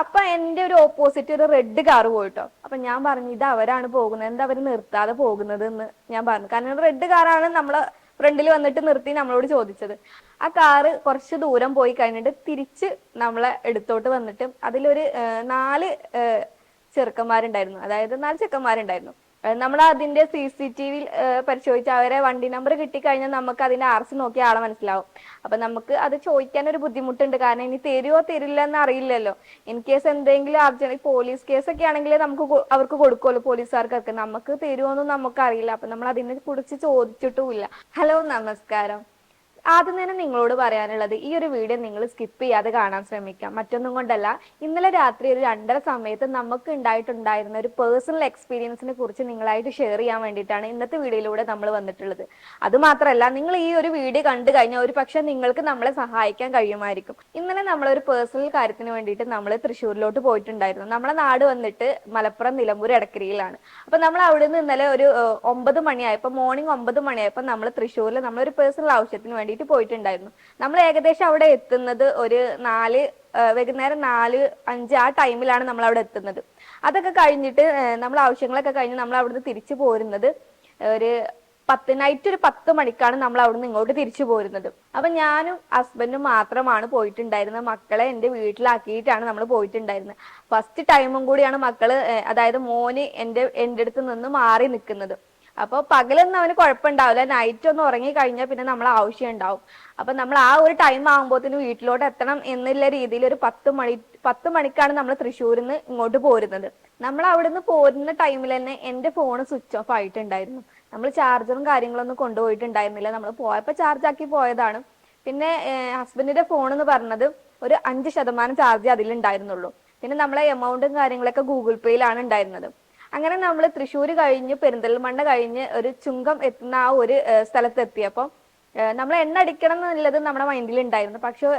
അപ്പൊ എന്റെ ഒരു ഓപ്പോസിറ്റ് ഒരു റെഡ് കാറ് പോയിട്ടോ. അപ്പൊ ഞാൻ പറഞ്ഞു ഇത് അവരാണ് പോകുന്നത്, എന്താ അവര് നിർത്താതെ പോകുന്നത് എന്ന് ഞാൻ പറഞ്ഞു. കാരണം റെഡ് കാറാണ് നമ്മളെ ഫ്രണ്ടിൽ വന്നിട്ട് നിർത്തി നമ്മളോട് ചോദിച്ചത്. ആ കാറ് കുറച്ച് ദൂരം പോയി കഴിഞ്ഞിട്ട് തിരിച്ച് നമ്മളെ എടുത്തോട്ട് വന്നിട്ട് അതിലൊരു 4 ചെറുക്കന്മാരുണ്ടായിരുന്നു, അതായത് 4 ചെക്കന്മാരുണ്ടായിരുന്നു. നമ്മൾ അതിന്റെ CCTV പരിശോധിച്ച് അവരെ വണ്ടി നമ്പർ കിട്ടിക്കഴിഞ്ഞാൽ നമുക്ക് അതിന്റെ RC നോക്കി ആളെ മനസ്സിലാവും. അപ്പൊ നമുക്ക് അത് ചോദിക്കാൻ ഒരു ബുദ്ധിമുട്ടുണ്ട്, കാരണം ഇനി തരുമോ തരില്ല എന്ന് അറിയില്ലല്ലോ. ഇൻ കേസ് എന്തെങ്കിലും അർജന്റ് പോലീസ് കേസൊക്കെ ആണെങ്കിൽ നമുക്ക് അവർക്ക് കൊടുക്കുമല്ലോ പോലീസുകാർക്കൊക്കെ, നമുക്ക് തരുമോന്നും നമുക്ക് അറിയില്ല. അപ്പൊ നമ്മൾ അതിനെ കുറിച്ച് ചോദിച്ചിട്ടുമില്ല. ഹലോ, നമസ്കാരം. ആദ്യം തന്നെ നിങ്ങളോട് പറയാനുള്ളത്, ഈ ഒരു വീഡിയോ നിങ്ങൾ സ്കിപ്പ് ചെയ്യാതെ കാണാൻ ശ്രമിക്കാം. മറ്റൊന്നും കൊണ്ടല്ല, ഇന്നലെ രാത്രി ഒരു 2:30 സമയത്ത് നമുക്ക് ഉണ്ടായിട്ടുണ്ടായിരുന്ന ഒരു പേഴ്സണൽ എക്സ്പീരിയൻസിനെ കുറിച്ച് നിങ്ങളായിട്ട് ഷെയർ ചെയ്യാൻ വേണ്ടിയിട്ടാണ് ഇന്നത്തെ വീഡിയോയിലൂടെ നമ്മൾ വന്നിട്ടുള്ളത്. അതുമാത്രമല്ല, നിങ്ങൾ ഈ ഒരു വീഡിയോ കണ്ടു കഴിഞ്ഞാൽ ഒരു പക്ഷെ നിങ്ങൾക്ക് നമ്മളെ സഹായിക്കാൻ കഴിയുമായിരിക്കും. ഇന്നലെ നമ്മളൊരു പേഴ്സണൽ കാര്യത്തിന് വേണ്ടിയിട്ട് നമ്മൾ തൃശ്ശൂരിലോട്ട് പോയിട്ടുണ്ടായിരുന്നു. നമ്മളെ നാട് വന്നിട്ട് മലപ്പുറം നിലമ്പൂർ എടക്കരയിലാണ്. അപ്പൊ നമ്മൾ അവിടെ നിന്ന് ഇന്നലെ ഒരു 9 മണിയായപ്പോ, മോർണിംഗ് 9 മണിയായപ്പോ നമ്മൾ തൃശ്ശൂരിൽ നമ്മളൊരു പേഴ്സണൽ ആവശ്യത്തിന് വേണ്ടി പോയിട്ടുണ്ടായിരുന്നു. നമ്മൾ ഏകദേശം അവിടെ എത്തുന്നത് ഒരു വൈകുന്നേരം 4-5 ആ ടൈമിലാണ് നമ്മൾ അവിടെ എത്തുന്നത്. അതൊക്കെ കഴിഞ്ഞിട്ട് നമ്മൾ ആവശ്യങ്ങളൊക്കെ കഴിഞ്ഞ് നമ്മൾ അവിടുന്ന് തിരിച്ചു പോരുന്നത് ഒരു നൈറ്റ് ഒരു 10 മണിക്കാണ് നമ്മൾ അവിടുന്ന് ഇങ്ങോട്ട് തിരിച്ചു പോരുന്നത്. അപ്പൊ ഞാനും ഹസ്ബൻഡും മാത്രമാണ് പോയിട്ടുണ്ടായിരുന്നത്. മക്കളെ എന്റെ വീട്ടിലാക്കിയിട്ടാണ് നമ്മൾ പോയിട്ടുണ്ടായിരുന്നത്. ഫസ്റ്റ് ടൈമും കൂടിയാണ് മക്കള്, അതായത് മോന് എന്റെ അടുത്ത് നിന്ന് മാറി നിൽക്കുന്നത്. അപ്പൊ പകലൊന്നും അവന് കുഴപ്പമുണ്ടാവില്ല, നൈറ്റ് ഒന്ന് ഉറങ്ങി കഴിഞ്ഞാൽ പിന്നെ നമ്മൾ ആവശ്യം ഉണ്ടാവും. അപ്പൊ നമ്മൾ ആ ഒരു ടൈം ആകുമ്പോഴത്തേനും വീട്ടിലോട്ട് എത്തണം എന്നുള്ള രീതിയിൽ ഒരു 10 മണിക്കാണ് നമ്മൾ തൃശ്ശൂരിൽ നിന്ന് ഇങ്ങോട്ട് പോരുന്നത്. നമ്മൾ അവിടുന്ന് പോരുന്ന ടൈമിൽ തന്നെ എന്റെ ഫോൺ സ്വിച്ച് ഓഫ് ആയിട്ടുണ്ടായിരുന്നു. നമ്മൾ ചാർജറും കാര്യങ്ങളൊന്നും കൊണ്ടുപോയിട്ടുണ്ടായിരുന്നില്ല, നമ്മൾ പോയപ്പോ ചാർജ് ആക്കി പോയതാണ്. പിന്നെ ഹസ്ബൻഡിന്റെ ഫോൺ എന്ന് പറഞ്ഞത് ഒരു 5% ചാർജ് അതിലുണ്ടായിരുന്നുള്ളൂ. പിന്നെ നമ്മളെ എമൗണ്ടും കാര്യങ്ങളൊക്കെ ഗൂഗിൾ പേയിലാണ് ഉണ്ടായിരുന്നത്. അങ്ങനെ നമ്മൾ തൃശ്ശൂർ കഴിഞ്ഞ് പെരിന്തൽമണ്ണ കഴിഞ്ഞ് ഒരു ചുങ്കം എത്തുന്ന ആ ഒരു സ്ഥലത്ത് എത്തിയപ്പോൾ നമ്മൾ എണ്ണ അടിക്കണം എന്നുള്ളത് നമ്മുടെ മൈൻഡിൽ ഉണ്ടായിരുന്നു. പക്ഷെ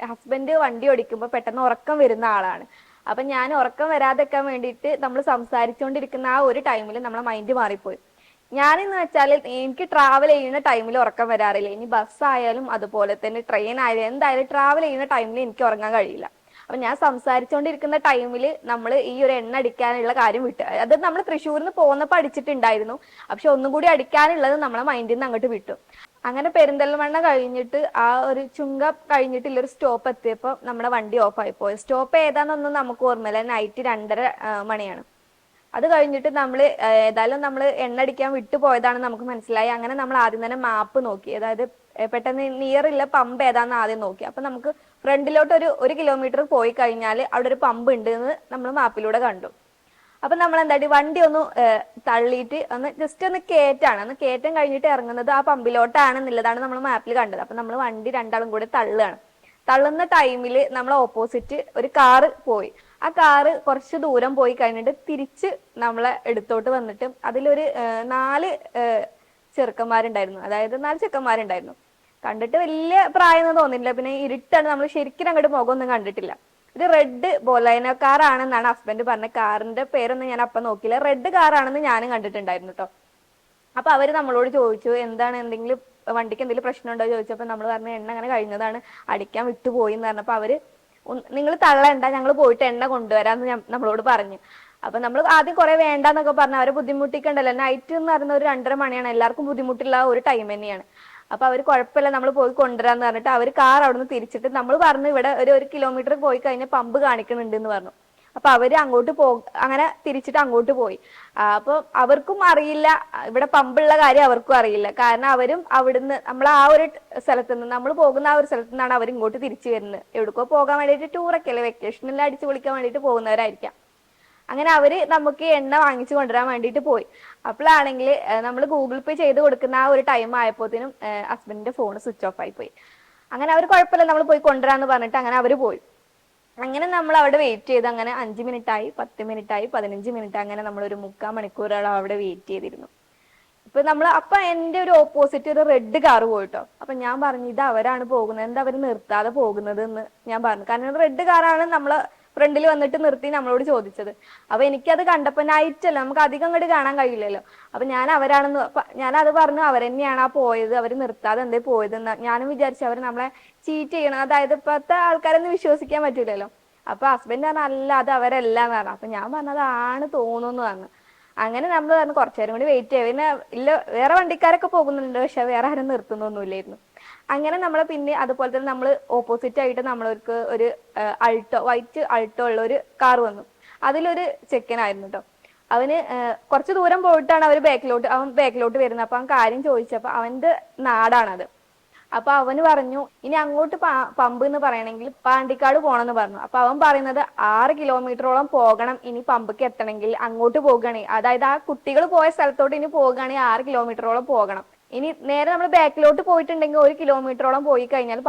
ഹസ്ബൻഡ് വണ്ടി ഓടിക്കുമ്പോൾ പെട്ടെന്ന് ഉറക്കം വരുന്ന ആളാണ്. അപ്പൊ ഞാൻ ഉറക്കം വരാതെക്കാൻ വേണ്ടിയിട്ട് നമ്മൾ സംസാരിച്ചുകൊണ്ടിരിക്കുന്ന ആ ഒരു ടൈമിൽ നമ്മളെ മൈൻഡ് മാറിപ്പോയി. ഞാനെന്ന് വെച്ചാൽ എനിക്ക് ട്രാവൽ ചെയ്യുന്ന ടൈമിൽ ഉറക്കം വരാറില്ല. ഇനി ബസ് ആയാലും അതുപോലെ തന്നെ ട്രെയിൻ ആയാലും എന്തായാലും ട്രാവൽ ചെയ്യുന്ന ടൈമിൽ എനിക്ക് ഉറങ്ങാൻ കഴിയില്ല. അപ്പൊ ഞാൻ സംസാരിച്ചുകൊണ്ടിരിക്കുന്ന ടൈമിൽ നമ്മൾ ഈ ഒരു എണ്ണ അടിക്കാനുള്ള കാര്യം വിട്ടു. അത് നമ്മൾ തൃശ്ശൂരിൽ നിന്ന് പോന്നപ്പോൾ അടിച്ചിട്ടുണ്ടായിരുന്നു, പക്ഷെ ഒന്നും കൂടി അടിക്കാനുള്ളത് നമ്മളെ മൈൻഡിൽ നിന്ന് അങ്ങോട്ട് വിട്ടു. അങ്ങനെ പെരിന്തൽമണ്ണ കഴിഞ്ഞിട്ട് ആ ഒരു ചുങ്കം കഴിഞ്ഞിട്ടുള്ള ഒരു സ്റ്റോപ്പ് എത്തിയപ്പോൾ നമ്മുടെ വണ്ടി ഓഫ് ആയി പോയി. സ്റ്റോപ്പ് ഏതാണെന്നൊന്നും നമുക്ക് ഓർമ്മയില്ല. നൈറ്റ് 2:30 മണിയാണ്. അത് കഴിഞ്ഞിട്ട് നമ്മൾ ഏതായാലും നമ്മൾ എണ്ണ അടിക്കാൻ വിട്ടുപോയതാണെന്ന് നമുക്ക് മനസ്സിലായി. അങ്ങനെ നമ്മൾ ആദ്യം തന്നെ മാപ്പ് നോക്കി, അതായത് പെട്ടെന്ന് നിയർ ഉള്ള പമ്പ് ഏതാന്ന് ആദ്യം നോക്കി. അപ്പൊ നമുക്ക് ഫ്രണ്ടിലോട്ട് ഒരു കിലോമീറ്റർ പോയി കഴിഞ്ഞാൽ അവിടെ ഒരു പമ്പ് ഉണ്ട് എന്ന് നമ്മൾ മാപ്പിലൂടെ കണ്ടു. അപ്പൊ നമ്മൾ എന്താട്ടി വണ്ടി ഒന്ന് തള്ളിയിട്ട് ജസ്റ്റ് ഒന്ന് കയറ്റം കഴിഞ്ഞിട്ട് ഇറങ്ങുന്നത് ആ പമ്പിലോട്ടാണെന്നുള്ളതാണ് നമ്മൾ മാപ്പിൽ കണ്ടത്. അപ്പൊ നമ്മൾ വണ്ടി രണ്ടാളും കൂടെ തള്ളുന്ന ടൈമിൽ നമ്മൾ ഓപ്പോസിറ്റ് ഒരു കാറ് പോയി. ആ കാറ് കുറച്ച് ദൂരം പോയി കഴിഞ്ഞിട്ട് തിരിച്ച് നമ്മളെ എടുത്തോട്ട് വന്നിട്ട് അതിലൊരു 4 ചെറുക്കന്മാരുണ്ടായിരുന്നു, അതായത് 4 ചെക്കന്മാരുണ്ടായിരുന്നു. കണ്ടിട്ട് വലിയ പ്രായമൊന്നും തോന്നില്ല. പിന്നെ ഇരുട്ടാണ്, നമ്മൾ ശരിക്കും അങ്ങോട്ട് മുഖമൊന്നും കണ്ടിട്ടില്ല. ഇത് റെഡ് ബൊലേനോ കാറാണെന്നാണ് ഹസ്ബൻഡ് പറഞ്ഞത്. കാറിന്റെ പേരൊന്നും ഞാൻ അപ്പം നോക്കില്ല, റെഡ് കാറാണെന്ന് ഞാനും കണ്ടിട്ടുണ്ടായിരുന്നു കേട്ടോ. അപ്പൊ അവര് നമ്മളോട് ചോദിച്ചു എന്താണ്, എന്തെങ്കിലും വണ്ടിക്ക് എന്തെങ്കിലും പ്രശ്നം ഉണ്ടോ ചോദിച്ചപ്പോ നമ്മൾ പറഞ്ഞു എണ്ണ അങ്ങനെ കഴിഞ്ഞതാണ്, അടിക്കാൻ വിട്ടുപോയി എന്ന് പറഞ്ഞപ്പോ അവര് നിങ്ങൾ തള്ളണ്ട, ഞങ്ങൾ പോയിട്ട് എണ്ണ കൊണ്ടുവരാന്ന് നമ്മളോട് പറഞ്ഞു. അപ്പൊ നമ്മൾ ആദ്യം കുറെ വേണ്ടെന്നൊക്കെ പറഞ്ഞു, അവരെ ബുദ്ധിമുട്ടിക്കണ്ടല്ലോ. നൈറ്റ് എന്ന് പറയുന്ന ഒരു 2:30 മണിയാണ്, എല്ലാവർക്കും ബുദ്ധിമുട്ടുള്ള ഒരു ടൈം തന്നെയാണ്. അപ്പൊ അവർ കുഴപ്പമില്ല നമ്മൾ പോയി കൊണ്ടുവരാന്ന് പറഞ്ഞിട്ട് അവർ കാർ അവിടുന്ന് തിരിച്ചിട്ട് നമ്മൾ പറഞ്ഞു ഇവിടെ ഒരു കിലോമീറ്റർ പോയി കഴിഞ്ഞാൽ പമ്പ് കാണിക്കുന്നുണ്ട് എന്ന് പറഞ്ഞു. അപ്പൊ അവര് അങ്ങോട്ട് അങ്ങനെ തിരിച്ചിട്ട് അങ്ങോട്ട് പോയി. അപ്പൊ അവർക്കും അറിയില്ല, ഇവിടെ പമ്പുള്ള കാര്യം അവർക്കും അറിയില്ല. കാരണം അവരും അവിടുന്ന് നമ്മൾ ആ ഒരു സ്ഥലത്ത് നിന്ന്, നമ്മൾ പോകുന്ന ആ ഒരു സ്ഥലത്ത് നിന്നാണ് അവർ ഇങ്ങോട്ട് തിരിച്ചു വരുന്നത്. എവിടേക്കോ പോകാൻ വേണ്ടിയിട്ട്, ടൂറൊക്കെ അല്ലേ, വെക്കേഷനിൽ അടിച്ചു പൊളിക്കാൻ വേണ്ടിയിട്ട് പോകുന്നവരായിരിക്കാം. അങ്ങനെ അവര് നമുക്ക് എണ്ണ വാങ്ങിച്ചു കൊണ്ടുവരാൻ വേണ്ടിയിട്ട് പോയി. അപ്പോഴാണെങ്കിൽ നമ്മൾ ഗൂഗിൾ പേ ചെയ്ത് കൊടുക്കുന്ന ആ ഒരു ടൈം ആയപ്പോഴത്തേനും ഹസ്ബൻഡിന്റെ ഫോൺ സ്വിച്ച് ഓഫ് ആയി പോയി. അങ്ങനെ അവർ കുഴപ്പമില്ല നമ്മൾ പോയി കൊണ്ടുവരാന്ന് പറഞ്ഞിട്ട് അങ്ങനെ അവര് പോയി. അങ്ങനെ നമ്മൾ അവിടെ വെയിറ്റ് ചെയ്ത് അങ്ങനെ 5 മിനിറ്റ് ആയി, 10 മിനിറ്റ് ആയി, 15 മിനിറ്റ്, അങ്ങനെ നമ്മൾ ഒരു 3/4 മണിക്കൂറോളം അവിടെ വെയിറ്റ് ചെയ്തിരുന്നു. അപ്പൊ എന്റെ ഒരു ഓപ്പോസിറ്റ് ഒരു റെഡ് കാറ് പോയിട്ടോ. അപ്പൊ ഞാൻ പറഞ്ഞു ഇത് അവരാണ് പോകുന്നത്, എന്താ അവര് നിർത്താതെ പോകുന്നത് എന്ന് ഞാൻ പറഞ്ഞു. കാരണം റെഡ് കാറാണ് നമ്മള് ഫ്രണ്ടിൽ വന്നിട്ട് നിർത്തി നമ്മളോട് ചോദിച്ചത്. അപ്പൊ എനിക്കത് കണ്ടപ്പോ നൈറ്റ് അല്ല, നമുക്ക് അധികം അങ്ങോട്ട് കാണാൻ കഴിയില്ലല്ലോ. അപ്പൊ ഞാൻ അത് പറഞ്ഞു അവരെന്നെയാണ് ആ പോയത്, അവര് നിർത്താതെ എന്തേ പോയത് എന്ന് ഞാനും വിചാരിച്ചു. അവർ നമ്മളെ ചീറ്റ് ചെയ്യണം, അതായത് ഇപ്പോഴത്തെ ആൾക്കാരൊന്നും വിശ്വസിക്കാൻ പറ്റൂലല്ലോ. അപ്പൊ ഹസ്ബൻഡ് പറഞ്ഞ അല്ല അത് അവരല്ല എന്ന് പറഞ്ഞു. അപ്പൊ ഞാൻ പറഞ്ഞത് ആണ് തോന്നുന്നു പറഞ്ഞു. അങ്ങനെ നമ്മൾ പറഞ്ഞു കുറച്ചു നേരം കൂടി വെയിറ്റ് ചെയ്യാം. പിന്നെ ഇല്ല വേറെ വണ്ടിക്കാരൊക്കെ പോകുന്നുണ്ട്, പക്ഷെ വേറെ ആരും നിർത്തുന്നൊന്നുമില്ലായിരുന്നു. അങ്ങനെ നമ്മൾ പിന്നെ അതുപോലെ തന്നെ നമ്മൾ ഓപ്പോസിറ്റ് ആയിട്ട് നമ്മൾക്ക് ഒരു അൾട്ടോ വൈറ്റ് അൾട്ടോ ഉള്ള ഒരു കാർ വന്നു. അതിലൊരു ചെക്കനായിരുന്നു കേട്ടോ. അവന് കുറച്ച് ദൂരം പോയിട്ടാണ് അവൻ ബാക്കിലോട്ട് വരുന്നത്. അപ്പൊ അവൻ കാര്യം ചോദിച്ചപ്പോ അവന്റെ നാടാണത്. അപ്പൊ അവന് പറഞ്ഞു ഇനി അങ്ങോട്ട് പമ്പ് എന്ന് പറയണമെങ്കിൽ പാണ്ടിക്കാട് പോണെന്ന് പറഞ്ഞു. അപ്പൊ അവൻ പറയുന്നത് 6 കിലോമീറ്ററോളം പോകണം ഇനി പമ്പക്ക് എത്തണമെങ്കിൽ, അങ്ങോട്ട് പോകുകയാണെങ്കിൽ അതായത് ആ കുട്ടികൾ പോയ സ്ഥലത്തോട്ട് ഇനി പോകുകയാണെങ്കിൽ 6 കിലോമീറ്ററോളം പോകണം. ഇനി നേരെ നമ്മൾ ബാക്കിലോട്ട് പോയിട്ടുണ്ടെങ്കിൽ 1 കിലോമീറ്ററോളം പോയി കഴിഞ്ഞാൽ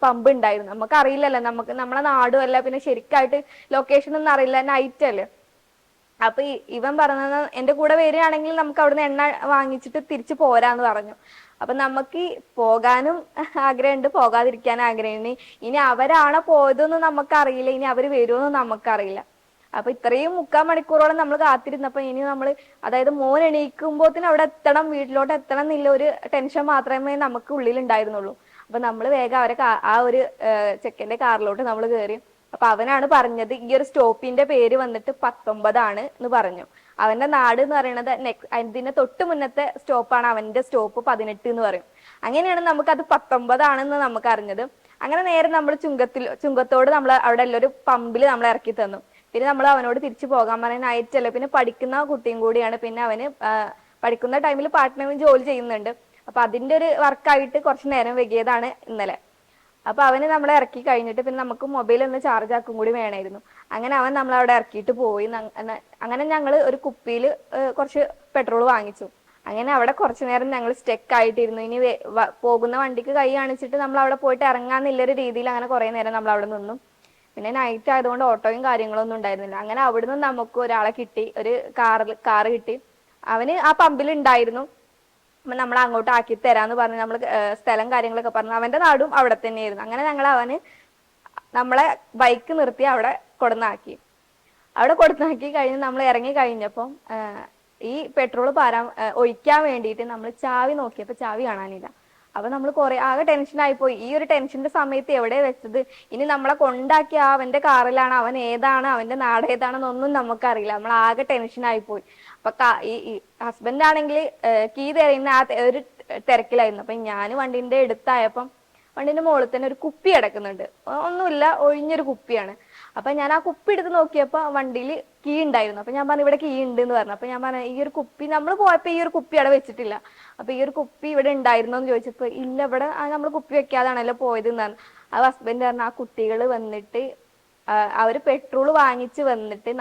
പമ്പ് ഉണ്ടായിരുന്നു. നമുക്ക് അറിയില്ലല്ലോ, നമ്മളെ നാടും അല്ല, പിന്നെ ശരിക്കായിട്ട് ലൊക്കേഷൻ ഒന്നും അറിയില്ല, നൈറ്റ് അല്ലേ. അപ്പൊ ഇവൻ പറഞ്ഞത് എന്റെ കൂടെ വരികയാണെങ്കിൽ നമുക്ക് അവിടുന്ന് എണ്ണ വാങ്ങിച്ചിട്ട് തിരിച്ചു പോരാന്ന് പറഞ്ഞു. അപ്പൊ നമുക്ക് പോകാനും ആഗ്രഹമുണ്ട്, പോകാതിരിക്കാനും ആഗ്രഹമുണ്ട്. ഇനി അവരാണോ പോയതെന്ന് നമുക്കറിയില്ല, ഇനി അവര് വരുമെന്ന് നമുക്കറിയില്ല. അപ്പൊ ഇത്രയും 3/4 മണിക്കൂറോളം നമ്മൾ കാത്തിരുന്നപ്പോ ഇനി അതായത് മോൻ എണീക്കുമ്പോത്തിന് അവിടെ എത്തണം, വീട്ടിലോട്ട് എത്തണം എന്നുള്ള ഒരു ടെൻഷൻ മാത്രമേ നമുക്ക് ഉള്ളിൽ ഉണ്ടായിരുന്നുള്ളൂ. അപ്പൊ നമ്മൾ വേഗം ആ ഒരു ചെക്കന്റെ കാറിലോട്ട് നമ്മൾ കയറി. അപ്പൊ അവനാണ് പറഞ്ഞത് ഈ ഒരു സ്റ്റോപ്പിന്റെ പേര് വന്നിട്ട് 19 എന്ന് പറഞ്ഞു. അവന്റെ നാട് എന്ന് പറയുന്നത് അതിന്റെ തൊട്ട് മുന്നത്തെ സ്റ്റോപ്പാണ് അവന്റെ സ്റ്റോപ്പ് 18 എന്ന് പറയും. അങ്ങനെയാണ് നമുക്ക് അത് 19 നമുക്ക് അറിഞ്ഞത്. അങ്ങനെ നേരെ നമ്മൾ ചുങ്കത്തോട് നമ്മൾ അവിടെ ഉള്ളൊരു പമ്പിൽ നമ്മൾ ഇറക്കി തന്നു. പിന്നെ നമ്മൾ അവനോട് തിരിച്ചു പോകാൻ പറയാൻ നൈറ്റല്ല, പിന്നെ പഠിക്കുന്ന കുട്ടിയും കൂടിയാണ്. പിന്നെ അവന് പഠിക്കുന്ന ടൈമിൽ പാർട്ട് ടൈം ജോലി ചെയ്യുന്നുണ്ട്. അപ്പൊ അതിന്റെ ഒരു വർക്കായിട്ട് കുറച്ച് നേരം വൈകിയതാണ് ഇന്നലെ. അപ്പൊ അവന് നമ്മളെ ഇറക്കി കഴിഞ്ഞിട്ട് പിന്നെ നമുക്ക് മൊബൈൽ ഒന്ന് ചാർജ് ആക്കും കൂടി വേണമായിരുന്നു. അങ്ങനെ അവൻ നമ്മളവിടെ ഇറക്കിയിട്ട് പോയി. അങ്ങനെ ഞങ്ങൾ ഒരു കുപ്പിയിൽ കുറച്ച് പെട്രോൾ വാങ്ങിച്ചു. അങ്ങനെ അവിടെ കുറച്ചു നേരം ഞങ്ങൾ സ്റ്റെക്ക് ആയിട്ടിരുന്നു. ഇനി പോകുന്ന വണ്ടിക്ക് കൈ കാണിച്ചിട്ട് നമ്മൾ അവിടെ പോയിട്ട് ഇറങ്ങാന്നുള്ളൊരു രീതിയിൽ അങ്ങനെ കുറെ നേരം നമ്മൾ അവിടെ നിന്നു. പിന്നെ നൈറ്റ് ആയതുകൊണ്ട് ഓട്ടോയും കാര്യങ്ങളൊന്നും ഉണ്ടായിരുന്നില്ല. അങ്ങനെ അവിടുന്ന് നമുക്ക് ഒരാളെ കിട്ടി, ഒരു കാറ് കിട്ടി. അവന് ആ പമ്പിൽ ഉണ്ടായിരുന്നു. നമ്മൾ അങ്ങോട്ട് ആക്കി തരാന്ന് പറഞ്ഞ് നമ്മൾ സ്ഥലം കാര്യങ്ങളൊക്കെ പറഞ്ഞു. അവന്റെ നാടും അവിടെ തന്നെയായിരുന്നു. അങ്ങനെ അവന് നമ്മളെ ബൈക്ക് നിർത്തി അവിടെ കൊടുന്നാക്കി കഴിഞ്ഞ് നമ്മൾ ഇറങ്ങി കഴിഞ്ഞപ്പം ഈ പെട്രോൾ ഒഴിക്കാൻ വേണ്ടിയിട്ട് നമ്മൾ ചാവി നോക്കിയപ്പോ ചാവി കാണാനില്ല. അപ്പൊ നമ്മൾ ആകെ ടെൻഷൻ പോയി. ഈ ഒരു ടെൻഷന്റെ സമയത്ത് എവിടെ വെച്ചത്, ഇനി നമ്മളെ കൊണ്ടാക്കിയ അവന്റെ കാറിലാണ്, അവൻ ഏതാണ്, അവന്റെ നാട് ഏതാണെന്നൊന്നും നമുക്കറിയില്ല. നമ്മൾ ആകെ ടെൻഷൻ പോയി. അപ്പൊ ഈ ഹസ്ബൻഡ് ആണെങ്കിൽ കീ തരുന്ന ആ ഒരു തിരക്കിലായിരുന്നു. അപ്പൊ ഞാൻ വണ്ടിന്റെ അടുത്തായപ്പം വണ്ടിന്റെ മുകളിൽ തന്നെ ഒരു കുപ്പി കിടക്കുന്നുണ്ട്. ഒന്നുമില്ല, ഒഴിഞ്ഞൊരു കുപ്പിയാണ്. അപ്പൊ ഞാൻ ആ കുപ്പി എടുത്ത് നോക്കിയപ്പോ വണ്ടിയിൽ കീ ഉണ്ടായിരുന്നു. അപ്പൊ ഞാൻ പറഞ്ഞു ഇവിടെ കീ ഉണ്ട് എന്ന് പറഞ്ഞു. അപ്പൊ ഞാൻ പറഞ്ഞു ഈ ഒരു കുപ്പി നമ്മൾ പോയപ്പോ ഈ ഒരു കുപ്പി അവിടെ വെച്ചിട്ടില്ല, അപ്പൊ ഈ ഒരു കുപ്പി ഇവിടെ ഉണ്ടായിരുന്നോ എന്ന് ചോദിച്ചപ്പോ ഇല്ല, ഇവിടെ നമ്മൾ കുപ്പി വെക്കാതാണല്ലോ പോയത് എന്ന് പറഞ്ഞു. ആ ഹസ്ബൻഡ് പറഞ്ഞു ആ കുട്ടികൾ വന്നിട്ട് അവര് പെട്രോൾ വാങ്ങിച്ച് വന്നിട്ട്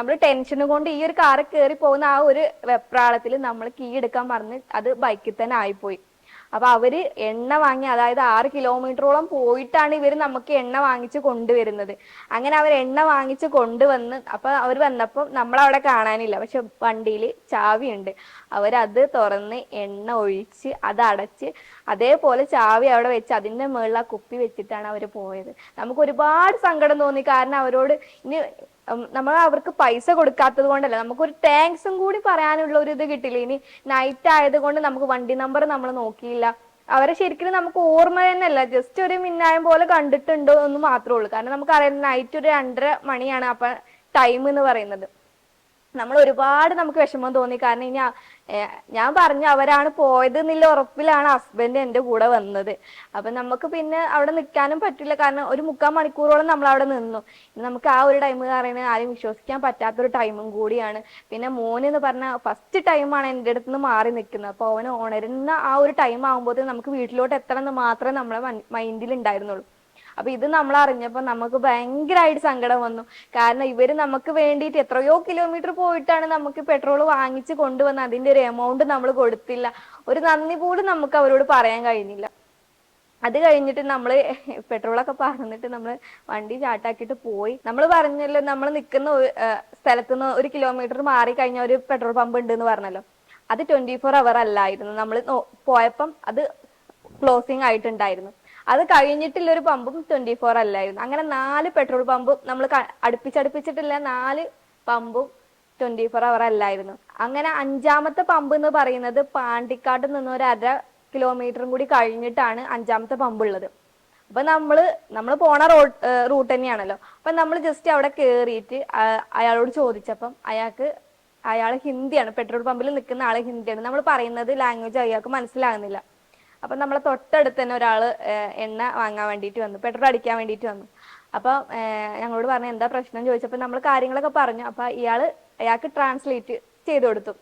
നമ്മൾ ടെൻഷൻ കൊണ്ട് ഈ ഒരു കാറ് കയറി പോകുന്ന ആ ഒരു വെപ്രാളത്തിൽ നമ്മൾ കീ എടുക്കാൻ പറഞ്ഞ് അത് ബൈക്കിൽ തന്നെ ആയിപ്പോയി. അപ്പൊ അവര് എണ്ണ വാങ്ങി, അതായത് 6 കിലോമീറ്ററോളം പോയിട്ടാണ് ഇവര് നമുക്ക് എണ്ണ വാങ്ങിച്ച് കൊണ്ടുവരുന്നത്. അങ്ങനെ അവർ എണ്ണ വാങ്ങിച്ച് കൊണ്ടുവന്ന് അപ്പൊ അവർ വന്നപ്പോ നമ്മളവിടെ കാണാനില്ല, പക്ഷെ വണ്ടിയിൽ ചാവിയുണ്ട്. അവരത് തുറന്ന് എണ്ണ ഒഴിച്ച് അത് അടച്ച് അതേപോലെ ചാവി അവിടെ വെച്ച് അതിന്റെ മുകളിൽ ആ കുപ്പി വെച്ചിട്ടാണ് അവര് പോയത്. നമുക്ക് ഒരുപാട് സങ്കടം തോന്നി. കാരണം അവരോട് ഇനി നമ്മൾ അവർക്ക് പൈസ കൊടുക്കാത്തത് കൊണ്ടല്ല, നമുക്കൊരു താങ്ക്സും കൂടി പറയാനുള്ള ഒരു ഇത് കിട്ടില്ല. ഇനി നൈറ്റ് ആയത് കൊണ്ട് നമുക്ക് വണ്ടി നമ്പർ നമ്മൾ നോക്കിയില്ല. അവരെ ശരിക്കും നമുക്ക് ഓർമ്മ തന്നെയല്ല, ജസ്റ്റ് ഒരു മിന്നായം പോലെ കണ്ടിട്ടുണ്ടോ എന്ന് മാത്രമേ ഉള്ളൂ. കാരണം നമുക്കറിയാം നൈറ്റ് ഒരു 2:30 മണിയാണ് അപ്പൊ ടൈം എന്ന് പറയുന്നത്. നമ്മൾ ഒരുപാട് നമുക്ക് വിഷമം തോന്നി. കാരണം ഇനി ഞാൻ പറഞ്ഞു അവരാണ് പോയത് എന്നുള്ള ഉറപ്പിലാണ് ഹസ്ബൻഡ് എന്റെ കൂടെ വന്നത്. അപ്പൊ നമുക്ക് പിന്നെ അവിടെ നിൽക്കാനും പറ്റില്ല, കാരണം ഒരു 3/4 മണിക്കൂറോളം നമ്മൾ അവിടെ നിന്നു. നമുക്ക് ആ ഒരു ടൈം പറയുന്നത് ആരും വിശ്വസിക്കാൻ പറ്റാത്തൊരു ടൈമും കൂടിയാണ്. പിന്നെ മോനെന്ന് പറഞ്ഞ ഫസ്റ്റ് ടൈമാണ് എൻ്റെ അടുത്ത് നിന്ന് മാറി നിൽക്കുന്നത്. അപ്പൊ അവന് ഉണരുന്ന ആ ഒരു ടൈം ആകുമ്പോഴത്തേക്കും നമുക്ക് വീട്ടിലോട്ട് എത്തണം എന്ന് മാത്രമേ നമ്മളെ മൈൻഡിൽ ഉണ്ടായിരുന്നുള്ളൂ. അപ്പൊ ഇത് നമ്മൾ അറിഞ്ഞപ്പോ നമുക്ക് ഭയങ്കരമായിട്ട് സങ്കടം വന്നു. കാരണം ഇവര് നമുക്ക് വേണ്ടിയിട്ട് എത്രയോ കിലോമീറ്റർ പോയിട്ടാണ് നമുക്ക് പെട്രോൾ വാങ്ങിച്ച് കൊണ്ടുവന്ന് അതിന്റെ ഒരു എമൗണ്ട് നമ്മൾ കൊടുത്തില്ല. ഒരു നന്ദി പോലും നമുക്ക് അവരോട് പറയാൻ കഴിഞ്ഞില്ല. അത് കഴിഞ്ഞിട്ട് നമ്മള് പെട്രോളൊക്കെ പറഞ്ഞിട്ട് നമ്മള് വണ്ടി ചാട്ടാക്കിയിട്ട് പോയി. നമ്മൾ പറഞ്ഞല്ലോ നമ്മൾ നിൽക്കുന്ന സ്ഥലത്തുനിന്ന് 1 കിലോമീറ്റർ മാറി കഴിഞ്ഞ ഒരു പെട്രോൾ പമ്പ് ഉണ്ട് എന്ന് പറഞ്ഞല്ലോ. അത് 24 അവർ അല്ലായിരുന്നു. നമ്മൾ പോയപ്പം അത് ക്ലോസിങ് ആയിട്ടുണ്ടായിരുന്നു. അത് കഴിഞ്ഞിട്ടുള്ള ഒരു പമ്പും 24 അല്ലായിരുന്നു. അങ്ങനെ 4 പെട്രോൾ പമ്പും നമ്മൾ അടുപ്പിച്ചിട്ടില്ല, 4 പമ്പും 24 അവർ അല്ലായിരുന്നു. അങ്ങനെ 5ാമത്തെ പമ്പ് എന്ന് പറയുന്നത് പാണ്ടിക്കാട്ട് നിന്ന് ഒരു 1/2 കിലോമീറ്ററും കൂടി കഴിഞ്ഞിട്ടാണ് 5ാമത്തെ പമ്പ് ഉള്ളത്. അപ്പൊ നമ്മള് പോണ റൂട്ട് തന്നെയാണല്ലോ. അപ്പൊ നമ്മൾ ജസ്റ്റ് അവിടെ കേറിയിട്ട് അയാളോട് ചോദിച്ചപ്പം അയാൾ ഹിന്ദിയാണ്, പെട്രോൾ പമ്പിൽ നിൽക്കുന്ന ആള് ഹിന്ദിയാണ്. നമ്മൾ പറയുന്നത് ലാംഗ്വേജ് അയാൾക്ക് മനസ്സിലാകുന്നില്ല. അപ്പൊ നമ്മളെ തൊട്ടടുത്ത് തന്നെ ഒരാള് എണ്ണ വാങ്ങാൻ വേണ്ടിയിട്ട് വന്നു, പെട്രോൾ അടിക്കാൻ വേണ്ടിയിട്ട് വന്നു. അപ്പൊ ഞങ്ങളോട് പറഞ്ഞു എന്താ പ്രശ്നം ചോദിച്ചപ്പോ നമ്മൾ കാര്യങ്ങളൊക്കെ പറഞ്ഞു. അപ്പൊ അയാൾക്ക് ട്രാൻസ്ലേറ്റ് ചെയ്ത് കൊടുത്തു,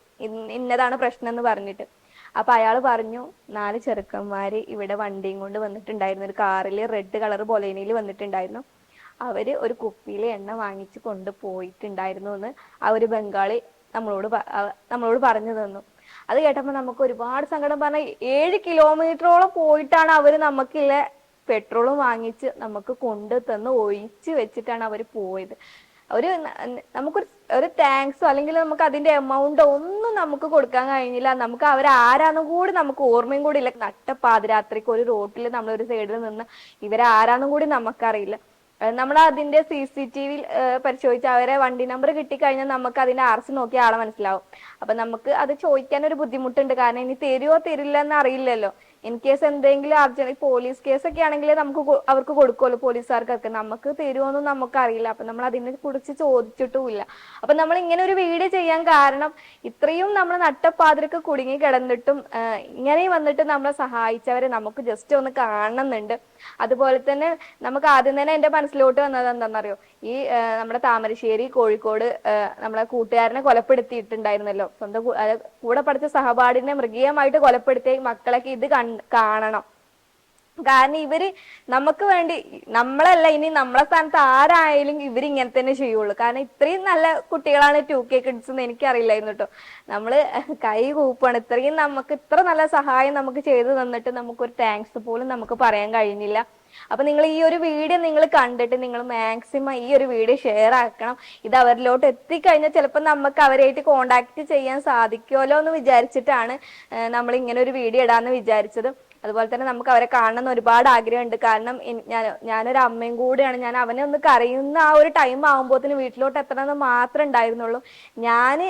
ഇന്നതാണ് പ്രശ്നം എന്ന് പറഞ്ഞിട്ട്. അപ്പൊ അയാൾ പറഞ്ഞു 4 ചെറുക്കന്മാര് ഇവിടെ വണ്ടിയും കൊണ്ട് വന്നിട്ടുണ്ടായിരുന്നു, ഒരു കാറിൽ റെഡ് കളർ ബൊലേനയിൽ വന്നിട്ടുണ്ടായിരുന്നു. അവര് ഒരു കുപ്പിയിൽ എണ്ണ വാങ്ങിച്ച് കൊണ്ടുപോയിട്ടുണ്ടായിരുന്നു എന്ന് ആ ഒരു ബംഗാളി നമ്മളോട് പറഞ്ഞു തന്നു. അത് കേട്ടപ്പോ നമുക്ക് ഒരുപാട് സങ്കടം. പറഞ്ഞ 7 കിലോമീറ്ററോളം പോയിട്ടാണ് അവര് നമുക്കില്ല പെട്രോളും വാങ്ങിച്ച് നമുക്ക് കൊണ്ടു തന്ന് ഒഴിച്ച് വെച്ചിട്ടാണ് അവര് പോയത്. ഒരു നമുക്കൊരു താങ്ക്സോ അല്ലെങ്കിൽ നമുക്ക് അതിന്റെ എമൗണ്ടോ ഒന്നും നമുക്ക് കൊടുക്കാൻ കഴിഞ്ഞില്ല. നമുക്ക് അവരാരാന്നും കൂടി നമുക്ക് ഓർമ്മയും കൂടി ഇല്ല. നട്ടപ്പാതിരാത്രിക്ക് ഒരു റോട്ടിൽ നമ്മൾ ഒരു സൈഡിൽ നിന്ന് ഇവരാരാന്നും കൂടി നമുക്കറിയില്ല. നമ്മൾ അതിന്റെ CCTV പരിശോധിച്ച് അവരെ വണ്ടി നമ്പർ കിട്ടിക്കഴിഞ്ഞാൽ നമുക്ക് അതിന്റെ RC നോക്കി ആളെ മനസ്സിലാവും. അപ്പൊ നമുക്ക് അത് ചോദിക്കാൻ ഒരു ബുദ്ധിമുട്ടുണ്ട്, കാരണം ഇനി തരുവോ തരില്ല എന്ന് അറിയില്ലല്ലോ. ഇൻ കേസ് എന്തെങ്കിലും അർജന്റ് പോലീസ് കേസൊക്കെ ആണെങ്കിൽ അവർക്ക് കൊടുക്കുമല്ലോ പോലീസുകാർക്കൊക്കെ. നമുക്ക് തരുമോന്നും നമുക്ക് അറിയില്ല. അപ്പൊ നമ്മൾ അതിനെ കുറിച്ച് ചോദിച്ചിട്ടുമില്ല. അപ്പൊ നമ്മൾ ഇങ്ങനെ ഒരു വീഡിയോ ചെയ്യാൻ കാരണം ഇത്രയും നമ്മൾ നട്ടപ്പാതിരക്ക് കുടുങ്ങി കിടന്നിട്ടും ഇങ്ങനെ വന്നിട്ട് നമ്മളെ സഹായിച്ചവരെ നമുക്ക് ജസ്റ്റ് ഒന്ന് കാണണമെന്നുണ്ട്. അതുപോലെ തന്നെ നമുക്ക് ആദ്യം തന്നെ എന്റെ മനസ്സിലോട്ട് വന്നത് എന്താണെന്നറിയോ, ഈ നമ്മുടെ താമരശ്ശേരി കോഴിക്കോട് നമ്മളെ കൂട്ടുകാരനെ കൊലപ്പെടുത്തിയിട്ടുണ്ടായിരുന്നല്ലോ, സ്വന്തം കൂടെ പഠിച്ച സഹപാഠിനെ മൃഗീയമായിട്ട് കൊലപ്പെടുത്തിയ മക്കളൊക്കെ ഇത് കാണണം. കാരണം ഇവര് നമുക്ക് വേണ്ടി, നമ്മളല്ല ഇനി നമ്മളെ സ്ഥാനത്ത് ആരായാലും ഇവര് ഇങ്ങനെ തന്നെ ചെയ്യുള്ളൂ. കാരണം ഇത്രയും നല്ല കുട്ടികളാണ് 2K കിഡ്സ് എന്ന് എനിക്കറിയില്ലായിരുന്നു കേട്ടോ. നമ്മള് കൈ കൂപ്പാണ്, ഇത്ര നല്ല സഹായം നമുക്ക് ചെയ്തു തന്നിട്ട് നമുക്കൊരു താങ്ക്സ് പോലും നമുക്ക് പറയാൻ കഴിഞ്ഞില്ല. അപ്പൊ നിങ്ങൾ ഈ ഒരു വീഡിയോ നിങ്ങൾ കണ്ടിട്ട് നിങ്ങൾ മാക്സിമം ഈ ഒരു വീഡിയോ ഷെയർ ആക്കണം. ഇത് അവരിലോട്ട് എത്തിക്കഴിഞ്ഞാൽ ചിലപ്പോൾ നമുക്ക് അവരായിട്ട് കോണ്ടാക്ട് ചെയ്യാൻ സാധിക്കുമല്ലോ എന്ന് വിചാരിച്ചിട്ടാണ് നമ്മൾ ഇങ്ങനെ ഒരു വീഡിയോ ഇടാന്ന് വിചാരിച്ചത്. അതുപോലെ തന്നെ നമുക്ക് അവരെ കാണണമെന്ന് ഒരുപാട് ആഗ്രഹമുണ്ട്. കാരണം ഞാനൊരു അമ്മയും കൂടെയാണ്. ഞാൻ അവനെ ഒന്ന് കരയുന്ന ആ ഒരു ടൈം ആകുമ്പോഴത്തേന് വീട്ടിലോട്ട് എത്തണമെന്ന് മാത്രമേ ഉണ്ടായിരുന്നുള്ളൂ. ഞാൻ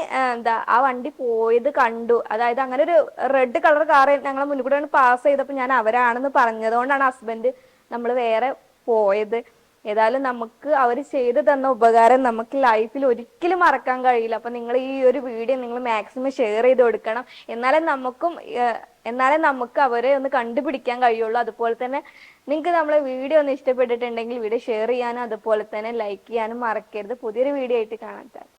ആ വണ്ടി പോയത് കണ്ടു. അതായത് അങ്ങനെ ഒരു റെഡ് കളർ കാർ ഞങ്ങളെ മുന്നിൽ കൂടെയാണ് പാസ് ചെയ്തപ്പോൾ ഞാൻ അവരാണെന്ന് പറഞ്ഞതുകൊണ്ടാണ് ഹസ്ബൻഡ് നമ്മൾ വേറെ പോയത്. ഏതായാലും നമുക്ക് അവർ ചെയ്തു തന്ന ഉപകാരം നമുക്ക് ലൈഫിൽ ഒരിക്കലും മറക്കാൻ കഴിയില്ല. അപ്പൊ നിങ്ങൾ ഈ ഒരു വീഡിയോ നിങ്ങൾ മാക്സിമം ഷെയർ ചെയ്ത് കൊടുക്കണം. എന്നാലേ നമുക്ക് അവരെ ഒന്ന് കണ്ടുപിടിക്കാൻ കഴിയുള്ളൂ. അതുപോലെ തന്നെ നിങ്ങൾക്ക് നമ്മളെ വീഡിയോ ഒന്ന് ഇഷ്ടപ്പെട്ടിട്ടുണ്ടെങ്കിൽ വീഡിയോ ഷെയർ ചെയ്യാനും അതുപോലെ തന്നെ ലൈക്ക് ചെയ്യാനും മറക്കരുത്. പുതിയൊരു വീഡിയോ ആയിട്ട് കാണാം.